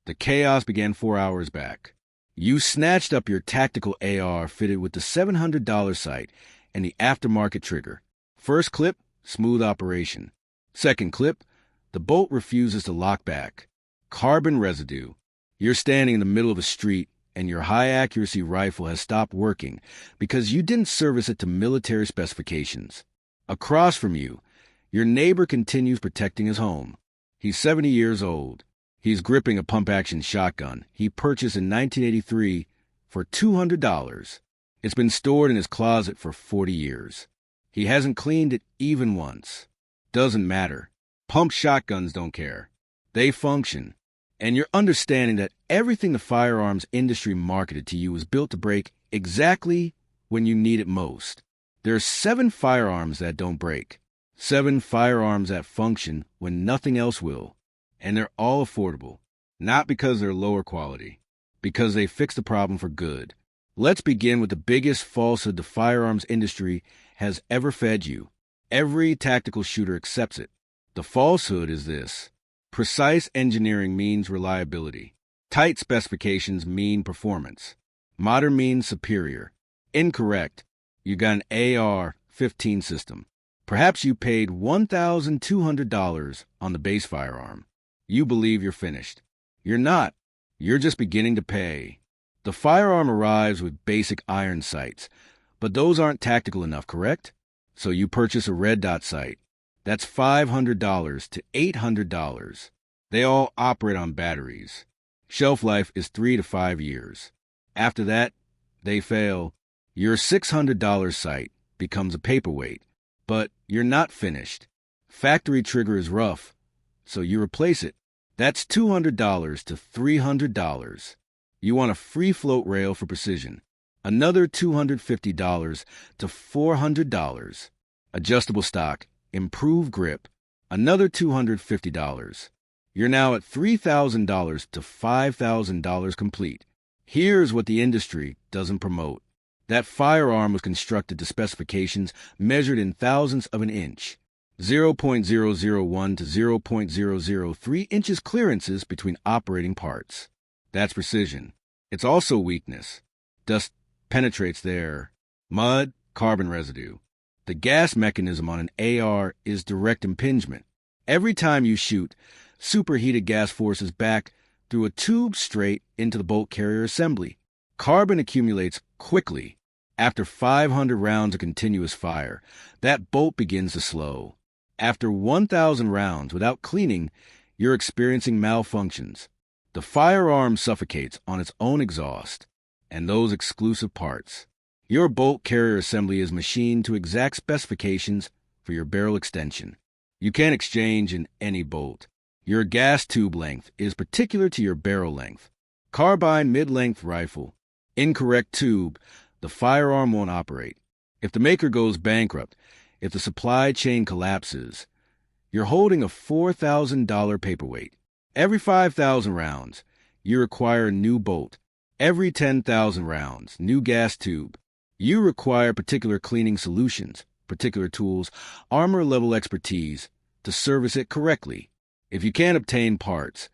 The chaos began 4 hours back. You snatched up your tactical AR fitted with the $700 sight and the aftermarket trigger. First clip, smooth operation. Second clip, the bolt refuses to lock back. Carbon residue. You're standing in the middle of a street and your high-accuracy rifle has stopped working because you didn't service it to military specifications. Across from you, your neighbor continues protecting his home. He's 70 years old. He's gripping a pump-action shotgun he purchased in 1983 for $200. It's been stored in his closet for 40 years. He hasn't cleaned it even once. Doesn't matter. Pump shotguns don't care. They function. And you're understanding that everything the firearms industry marketed to you was built to break exactly when you need it most. There are 7 firearms that don't break. 7 firearms that function when nothing else will. And they're all affordable. Not because they're lower quality. Because they fix the problem for good. Let's begin with the biggest falsehood the firearms industry has ever fed you. Every tactical shooter accepts it. The falsehood is this. Precise engineering means reliability. Tight specifications mean performance. Modern means superior. Incorrect. You got an AR-15 system. Perhaps you paid $1,200 on the base firearm. You believe you're finished. You're not. You're just beginning to pay. The firearm arrives with basic iron sights, but those aren't tactical enough, correct? So you purchase a red dot sight. That's $500 to $800. They all operate on batteries. Shelf life is 3 to 5 years. After that, they fail. Your $600 sight becomes a paperweight, but you're not finished. Factory trigger is rough, so you replace it. That's $200 to $300. You want a free float rail for precision. Another $250 to $400. Adjustable stock, improved grip. Another $250. You're now at $3,000 to $5,000 complete. Here's what the industry doesn't promote. That firearm was constructed to specifications measured in thousandths of an inch. 0.001 to 0.003 inches clearances between operating parts. That's precision. It's also weakness. Dust penetrates there. Mud, carbon residue. The gas mechanism on an AR is direct impingement. Every time you shoot, superheated gas forces back through a tube straight into the bolt carrier assembly. Carbon accumulates quickly. After 500 rounds of continuous fire, that bolt begins to slow. After 1,000 rounds without cleaning, you're experiencing malfunctions. The firearm suffocates on its own exhaust and those exclusive parts. Your bolt carrier assembly is machined to exact specifications for your barrel extension. You can't exchange in any bolt. Your gas tube length is particular to your barrel length. Carbine mid-length rifle. Incorrect tube. The firearm won't operate. If the maker goes bankrupt, if the supply chain collapses, you're holding a $4,000 paperweight. Every 5,000 rounds, you require a new bolt. Every 10,000 rounds, new gas tube. You require particular cleaning solutions, particular tools, armor-level expertise to service it correctly. If you can't obtain parts,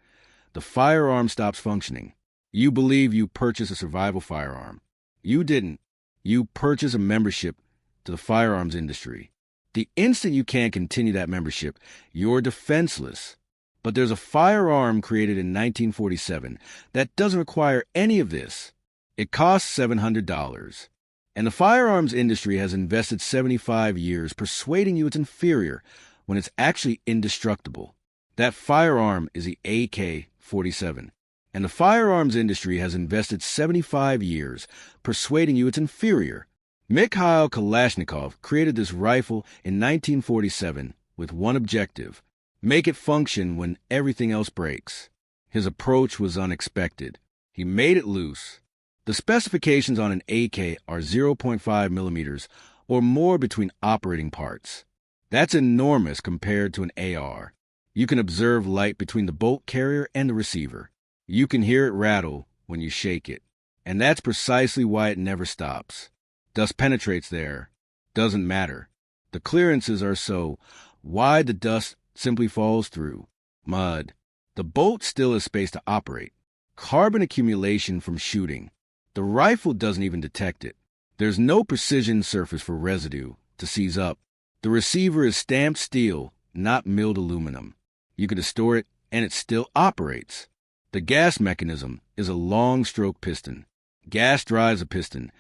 the firearm stops functioning. You believe you purchased a survival firearm. You didn't. You purchased a membership to the firearms industry. The instant you can't continue that membership, you're defenseless. But there's a firearm created in 1947 that doesn't require any of this. It costs $700. And the firearms industry has invested 75 years persuading you it's inferior when it's actually indestructible. That firearm is the AK-47. And the firearms industry has invested 75 years persuading you it's inferior. Mikhail Kalashnikov created this rifle in 1947 with one objective: make it function when everything else breaks. His approach was unexpected. He made it loose. The specifications on an AK are 0.5 millimeters or more between operating parts. That's enormous compared to an AR. You can observe light between the bolt carrier and the receiver. You can hear it rattle when you shake it. And that's precisely why it never stops. Dust penetrates there. Doesn't matter. The clearances are so wide the dust simply falls through. Mud. The bolt still has space to operate. Carbon accumulation from shooting. The rifle doesn't even detect it. There's no precision surface for residue to seize up. The receiver is stamped steel, not milled aluminum. You can distort it, and it still operates. The gas mechanism is a long-stroke piston. Gas drives a piston.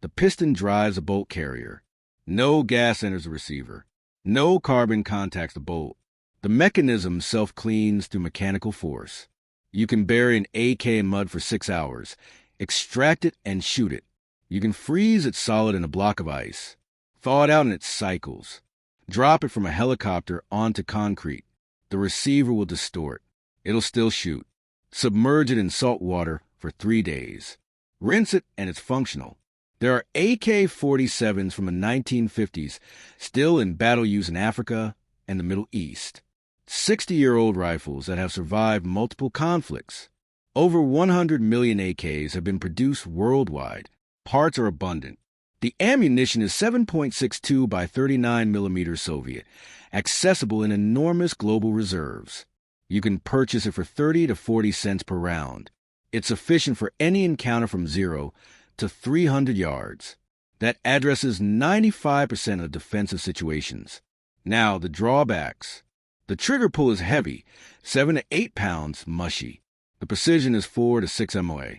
The piston drives a bolt carrier. No gas enters the receiver. No carbon contacts the bolt. The mechanism self-cleans through mechanical force. You can bury an AK in mud for 6 hours, extract it, and shoot it. You can freeze it solid in a block of ice, thaw it out in its cycles, drop it from a helicopter onto concrete. The receiver will distort. It'll still shoot. Submerge it in salt water for 3 days. Rinse it, and it's functional. There are AK-47s from the 1950s still in battle use in Africa and the Middle East. 60-year-old rifles that have survived multiple conflicts. Over 100 million AKs have been produced worldwide. Parts are abundant. The ammunition is 7.62 by 39 millimeters Soviet, accessible in enormous global reserves. You can purchase it for 30 to 40 cents per round. It's sufficient for any encounter from 0 to 300 yards. That addresses 95% of defensive situations. Now, the drawbacks. The trigger pull is heavy, 7 to 8 pounds, mushy. The precision is 4 to 6 MOA.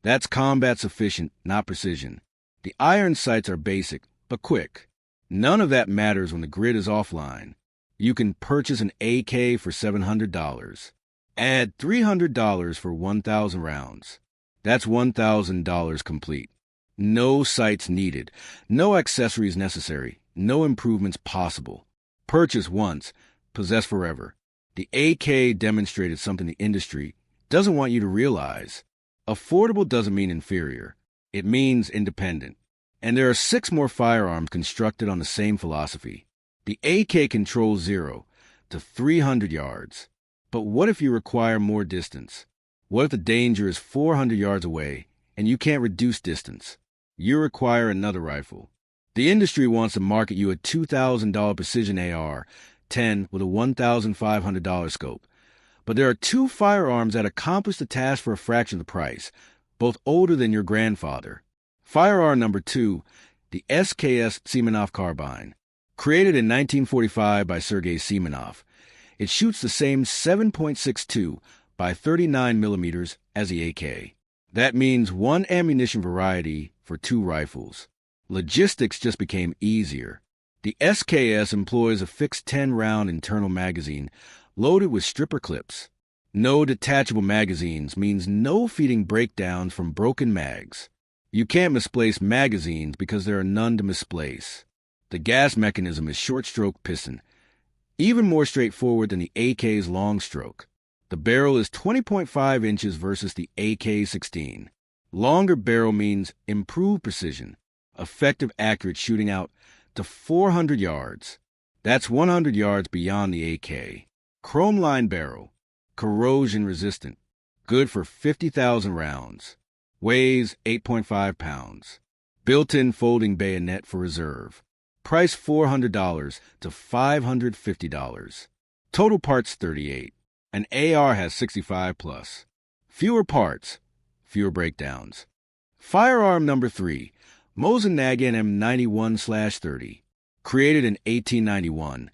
That's combat sufficient, not precision. The iron sights are basic, but quick. None of that matters when the grid is offline. You can purchase an AK for $700. Add $300 for 1,000 rounds. That's $1,000 complete. No sights needed, no accessories necessary, no improvements possible. Purchase once, possess forever. The AK demonstrated something the industry doesn't want you to realize. Affordable doesn't mean inferior. It means independent. And there are 6 more firearms constructed on the same philosophy. The AK controls 0 to 300 yards. But what if you require more distance? What if the danger is 400 yards away and you can't reduce distance? You require another rifle. The industry wants to market you a $2,000 precision AR-10 with a $1,500 scope. But there are 2 firearms that accomplish the task for a fraction of the price, both older than your grandfather. Firearm number 2, the SKS Semenov carbine. Created in 1945 by Sergei Semenov, it shoots the same 7.62 by 39 millimeters as the AK. That means 1 ammunition variety for 2 rifles. Logistics just became easier. The SKS employs a fixed 10-round internal magazine loaded with stripper clips. No detachable magazines means no feeding breakdowns from broken mags. You can't misplace magazines because there are none to misplace. The gas mechanism is short-stroke piston, even more straightforward than the AK's long stroke. The barrel is 20.5 inches versus the AK-16. Longer barrel means improved precision, effective accurate shooting out to 400 yards. That's 100 yards beyond the AK. Chrome-lined barrel, corrosion resistant, good for 50,000 rounds. Weighs 8.5 pounds. Built-in folding bayonet for reserve. Price $400 to $550. Total parts 38. An AR has 65 plus. Fewer parts, fewer breakdowns. Firearm number 3, Mosin Nagant M91/30. Created in 1891.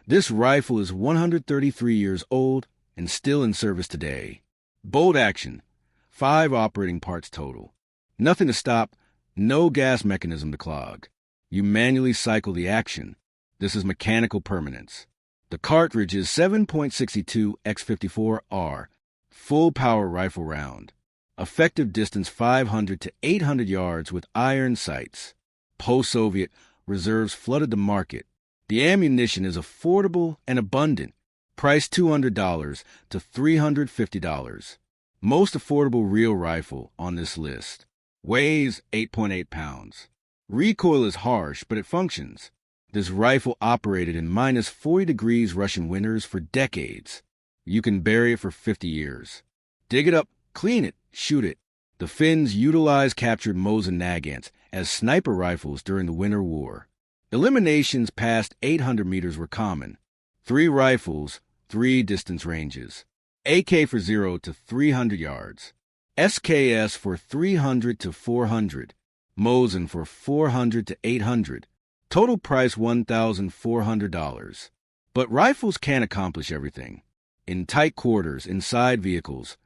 This rifle is 133 years old and still in service today. Bolt action. 5 operating parts total. Nothing to stop, no gas mechanism to clog. You manually cycle the action. This is mechanical permanence. The cartridge is 7.62 x54R, full power rifle round. Effective distance 500 to 800 yards with iron sights. Post-Soviet, reserves flooded the market. The ammunition is affordable and abundant. Price $200 to $350. Most affordable real rifle on this list. Weighs 8.8 pounds. Recoil is harsh, but it functions. This rifle operated in minus 40 degrees Russian winters for decades. You can bury it for 50 years. Dig it up, clean it, shoot it. The Finns utilized captured Mosin Nagants as sniper rifles during the Winter War. Eliminations past 800 meters were common. 3 rifles, 3 distance ranges. AK for 0 to 300 yards. SKS for 300 to 400, Mosin for 400 to 800. Total price $1,400. But rifles can't accomplish everything. In tight quarters, inside vehicles,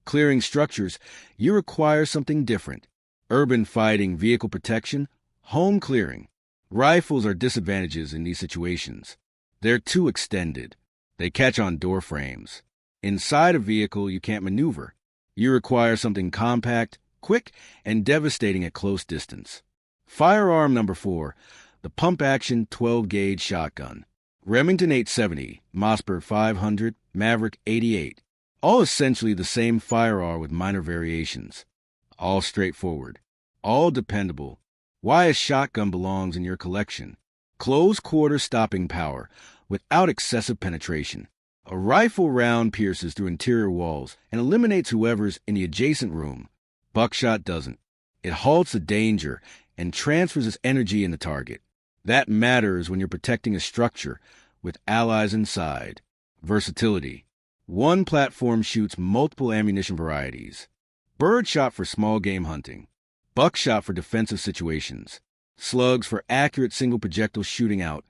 clearing structures, you require something different. Urban fighting, vehicle protection, home clearing. Rifles are disadvantages in these situations. They're too extended. They catch on door frames. Inside a vehicle, you can't maneuver. You require something compact, quick, and devastating at close distance. Firearm number 4, the pump-action 12-gauge shotgun. Remington 870, Mossberg 500, Maverick 88. All essentially the same firearm with minor variations. All straightforward. All dependable. Why a shotgun belongs in your collection. Close quarter stopping power without excessive penetration. A rifle round pierces through interior walls and eliminates whoever's in the adjacent room. Buckshot doesn't. It halts the danger and transfers its energy in the target. That matters when you're protecting a structure with allies inside. Versatility. One platform shoots multiple ammunition varieties. Birdshot for small game hunting. Buckshot for defensive situations. Slugs for accurate single projectile shooting out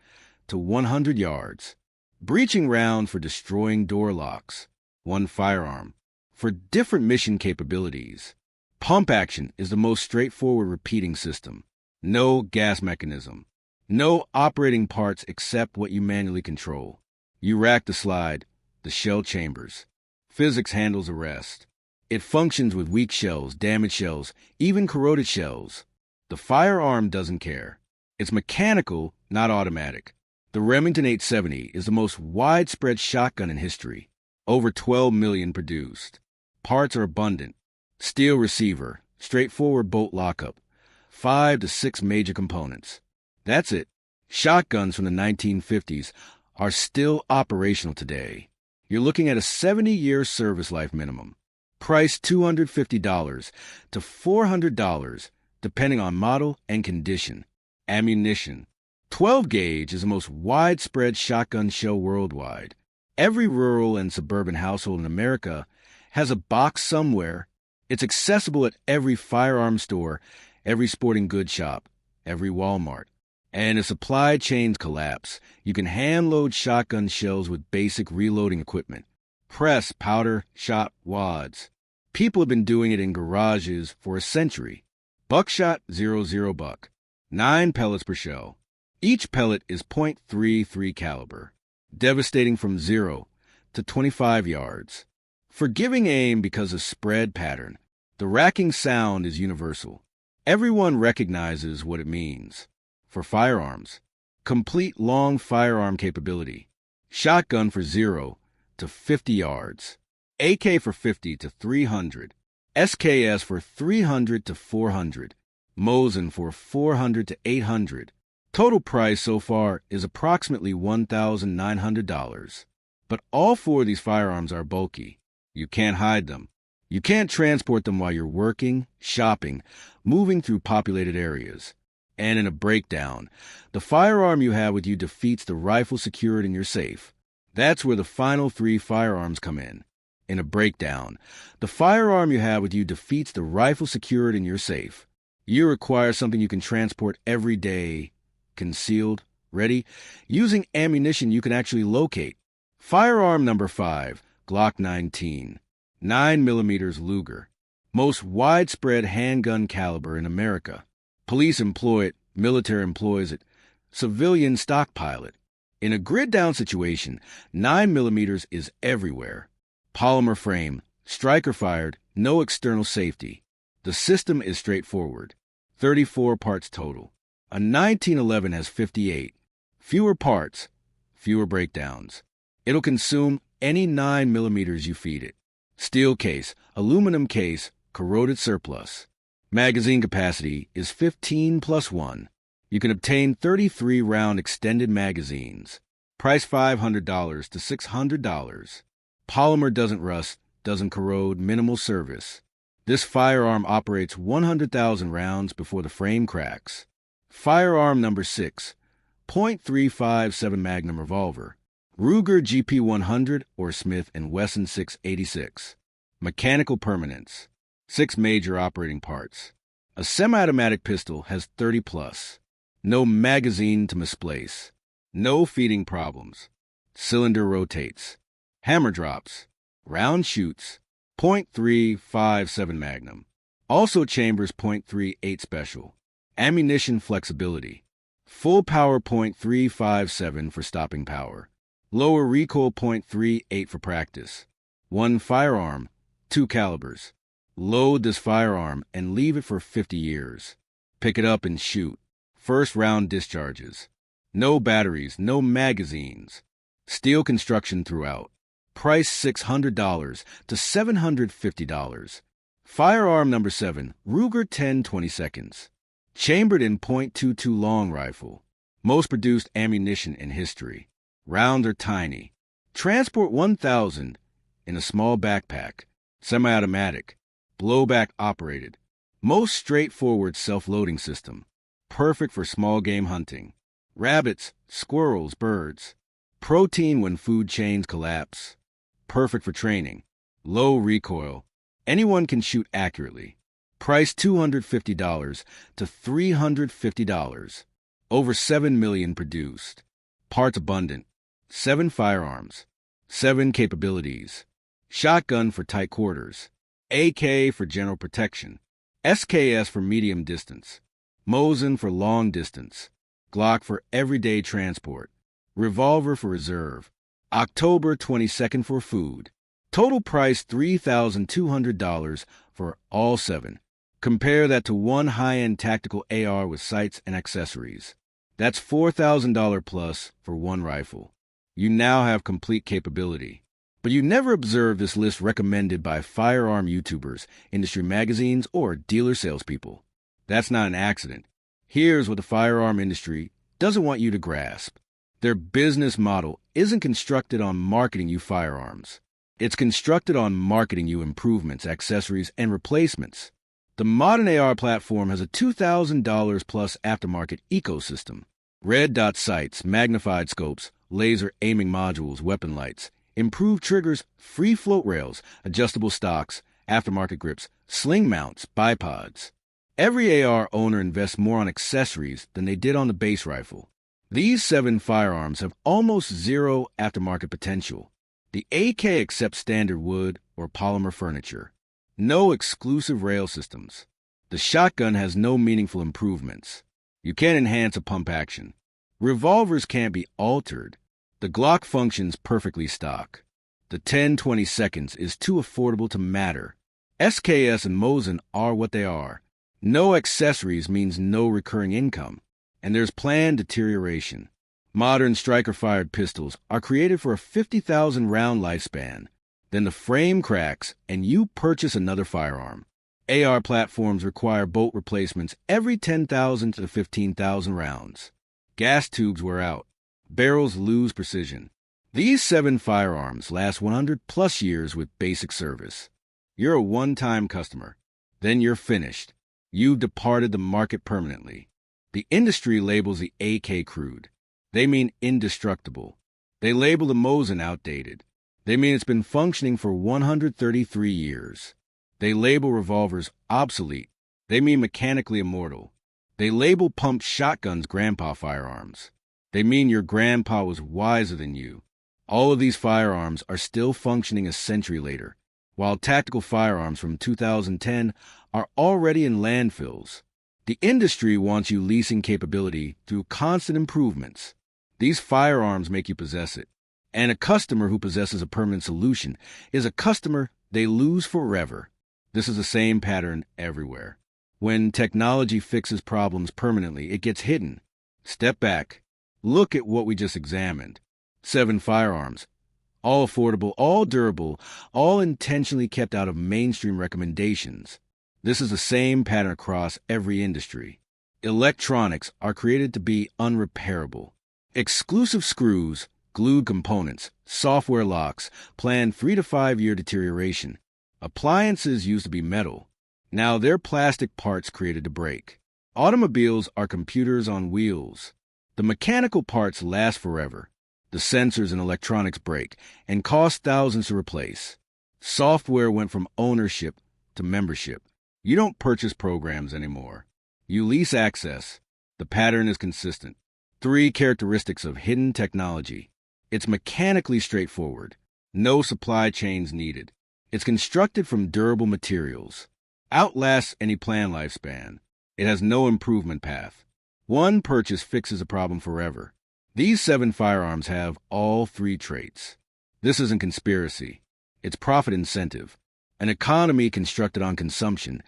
to 100 yards. Breaching round for destroying door locks. One firearm. For different mission capabilities. Pump action is the most straightforward repeating system. No gas mechanism. No operating parts except what you manually control. You rack the slide, the shell chambers. Physics handles the rest. It functions with weak shells, damaged shells, even corroded shells. The firearm doesn't care. It's mechanical, not automatic. The Remington 870 is the most widespread shotgun in history. Over 12 million produced. Parts are abundant. Steel receiver, straightforward bolt lockup. 5 to 6 major components. That's it. Shotguns from the 1950s are still operational today. You're looking at a 70-year service life minimum. Price $250 to $400, depending on model and condition. Ammunition. 12-gauge is the most widespread shotgun shell worldwide. Every rural and suburban household in America has a box somewhere. It's accessible at every firearm store, every sporting goods shop, every Walmart. And if supply chains collapse, you can hand-load shotgun shells with basic reloading equipment. Press, powder, shot, wads. People have been doing it in garages for a century. Buckshot, 00 buck. 9 pellets per shell. Each pellet is .33 caliber, devastating from 0 to 25 yards. Forgiving aim because of spread pattern. The racking sound is universal. Everyone recognizes what it means. For firearms, complete long firearm capability. Shotgun for 0 to 50 yards. AK for 50 to 300. SKS for 300 to 400. Mosin for 400 to 800. Total price so far is approximately $1,900. But all 4 of these firearms are bulky. You can't hide them. You can't transport them while you're working, shopping, moving through populated areas. And in a breakdown, the firearm you have with you defeats the rifle secured in your safe. That's where the final 3 firearms come in. In a breakdown, the firearm you have with you defeats the rifle secured in your safe. You require something you can transport every day, concealed, ready, using ammunition you can actually locate. Firearm number 5, Glock 19, 9mm Luger. Most widespread handgun caliber in America. Police employ it, military employs it, civilians stockpile it. In a grid-down situation, 9mm is everywhere. Polymer frame, striker fired, no external safety. The system is straightforward. 34 parts total. A 1911 has 58. Fewer parts, fewer breakdowns. It'll consume any 9mm you feed it. Steel case, aluminum case, corroded surplus. Magazine capacity is 15 plus 1. You can obtain 33-round extended magazines. Price $500 to $600. Polymer doesn't rust, doesn't corrode, minimal service. This firearm operates 100,000 rounds before the frame cracks. Firearm number 6, .357 Magnum revolver. Ruger GP100 or Smith & Wesson 686. Mechanical permanence. 6 major operating parts. A semi-automatic pistol has 30 plus. No magazine to misplace. No feeding problems. Cylinder rotates. Hammer drops. Round shoots. .357 Magnum. Also chambers .38 Special. Ammunition flexibility. Full power .357 for stopping power. Lower recoil .38 for practice. One firearm, 2 calibers. Load this firearm and leave it for 50 years. Pick it up and shoot. First round discharges. No batteries, no magazines. Steel construction throughout. Price $600 to $750. Firearm number 7, Ruger 10 22. Chambered in .22 long rifle. Most produced ammunition in history. Rounds are tiny. Transport 1,000 in a small backpack. Semi-automatic. Blowback operated. Most straightforward self-loading system. Perfect for small game hunting. Rabbits, squirrels, birds. Protein when food chains collapse. Perfect for training. Low recoil. Anyone can shoot accurately. Price $250 to $350. Over 7 million produced. Parts abundant. 7 firearms. 7 capabilities. Shotgun for tight quarters. AK for general protection. SKS for medium distance. Mosin for long distance. Glock for everyday transport. Revolver for reserve. October 22nd for food. Total price $3,200 for all 7. Compare that to one high-end tactical AR with sights and accessories. That's $4,000 plus for one rifle. You now have complete capability. But you never observed this list recommended by firearm YouTubers, industry magazines, or dealer salespeople. That's not an accident. Here's what the firearm industry doesn't want you to grasp. Their business model isn't constructed on marketing you firearms. It's constructed on marketing you improvements, accessories, and replacements. The modern AR platform has a $2,000 plus aftermarket ecosystem. Red dot sights, magnified scopes, laser aiming modules, weapon lights, improved triggers, free float rails, adjustable stocks, aftermarket grips, sling mounts, bipods. Every AR owner invests more on accessories than they did on the base rifle. These 7 firearms have almost zero aftermarket potential. The AK accepts standard wood or polymer furniture. No exclusive rail systems. The shotgun has no meaningful improvements. You can't enhance a pump action. Revolvers can't be altered. The Glock functions perfectly stock. The 10 22 is too affordable to matter. SKS and Mosin are what they are. No accessories means no recurring income, and there's planned deterioration. Modern striker-fired pistols are created for a 50,000 round lifespan. Then the frame cracks, and you purchase another firearm. AR platforms require bolt replacements every 10,000 to 15,000 rounds. Gas tubes wear out. Barrels lose precision. These 7 firearms last 100 plus years with basic service. You're a one-time customer. Then you're finished. You've departed the market permanently. The industry labels the AK crude. They mean indestructible. They label the Mosin outdated. They mean it's been functioning for 133 years. They label revolvers obsolete. They mean mechanically immortal. They label pumped shotguns grandpa firearms. They mean your grandpa was wiser than you. All of these firearms are still functioning a century later, while tactical firearms from 2010 are already in landfills. The industry wants you leasing capability through constant improvements. These firearms make you possess it. And a customer who possesses a permanent solution is a customer they lose forever. This is the same pattern everywhere. When technology fixes problems permanently, it gets hidden. Step back. Look at what we just examined. 7 firearms. All affordable, all durable, all intentionally kept out of mainstream recommendations. This is the same pattern across every industry. Electronics are created to be unrepairable. Exclusive screws, glued components, software locks, planned 3 to 5 year deterioration. Appliances used to be metal. Now they're plastic parts created to break. Automobiles are computers on wheels. The mechanical parts last forever. The sensors and electronics break and cost thousands to replace. Software went from ownership to membership. You don't purchase programs anymore. You lease access. The pattern is consistent. 3 characteristics of hidden technology. It's mechanically straightforward. No supply chains needed. It's constructed from durable materials. Outlasts any planned lifespan. It has no improvement path. One purchase fixes a problem forever. These 7 firearms have all 3 traits. This isn't conspiracy. It's profit incentive. An economy constructed on consumption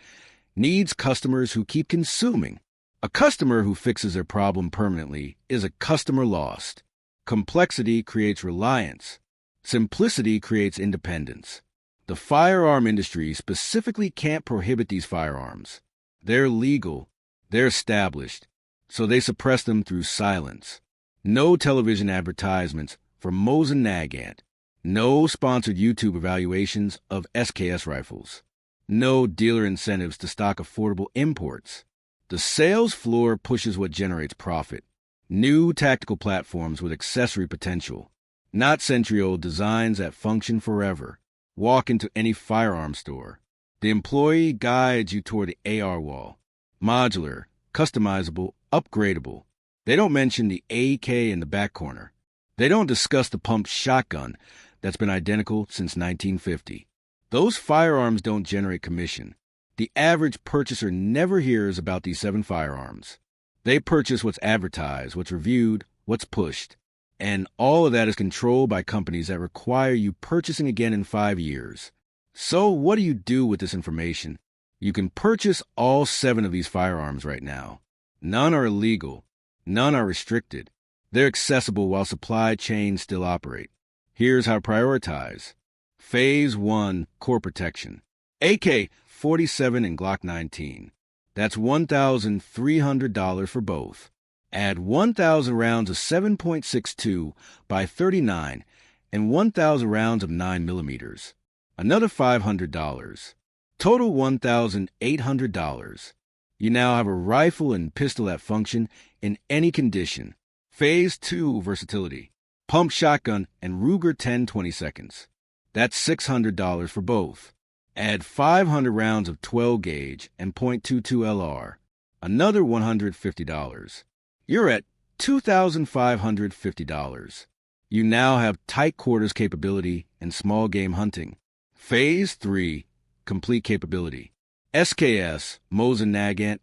needs customers who keep consuming. A customer who fixes their problem permanently is a customer lost. Complexity creates reliance. Simplicity creates independence. The firearm industry specifically can't prohibit these firearms. They're legal, they're established, so they suppress them through silence. No television advertisements for Mosin Nagant. No sponsored YouTube evaluations of SKS rifles. No dealer incentives to stock affordable imports. The sales floor pushes what generates profit. New tactical platforms with accessory potential. Not century-old designs that function forever. Walk into any firearm store. The employee guides you toward the AR wall. Modular, customizable, upgradable. They don't mention the AK in the back corner. They don't discuss the pump shotgun that's been identical since 1950. Those firearms don't generate commission. The average purchaser never hears about these 7 firearms. They purchase what's advertised, what's reviewed, what's pushed. And all of that is controlled by companies that require you purchasing again in 5 years. So what do you do with this information? You can purchase all 7 of these firearms right now. None are illegal. None are restricted. They're accessible while supply chains still operate. Here's how to prioritize. Phase 1, core protection. AK-47 and Glock 19. That's $1,300 for both. Add 1,000 rounds of 7.62 by 39 and 1,000 rounds of 9mm. Another $500. Total $1,800. You now have a rifle and pistol that function in any condition. Phase 2, versatility. Pump shotgun and Ruger 10-20 seconds. That's $600 for both. Add 500 rounds of 12 gauge and .22 LR. Another $150. You're at $2,550. You now have tight quarters capability and small game hunting. Phase 3, complete capability. SKS, Mosin Nagant,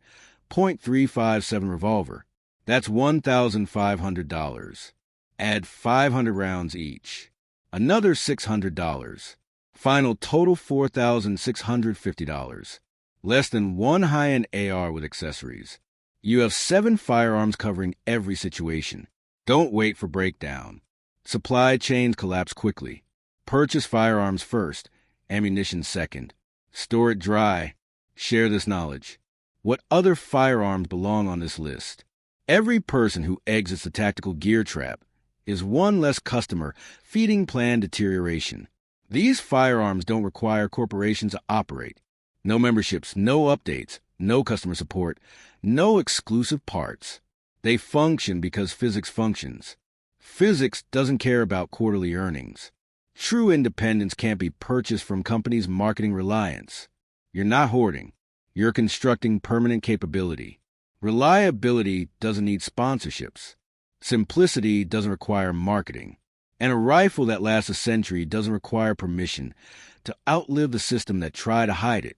.357 revolver. That's $1,500. Add 500 rounds each. Another $600. Final total $4,650. Less than 1 high-end AR with accessories. You have 7 firearms covering every situation. Don't wait for breakdown. Supply chains collapse quickly. Purchase firearms first, ammunition second. Store it dry. Share this knowledge. What other firearms belong on this list? Every person who exits the tactical gear trap is one less customer feeding planned deterioration. These firearms don't require corporations to operate. No memberships, no updates, no customer support, no exclusive parts. They function because physics functions. Physics doesn't care about quarterly earnings. True independence can't be purchased from companies' marketing reliance. You're not hoarding. You're constructing permanent capability. Reliability doesn't need sponsorships. Simplicity doesn't require marketing. And a rifle that lasts a century doesn't require permission to outlive the system that tried to hide it.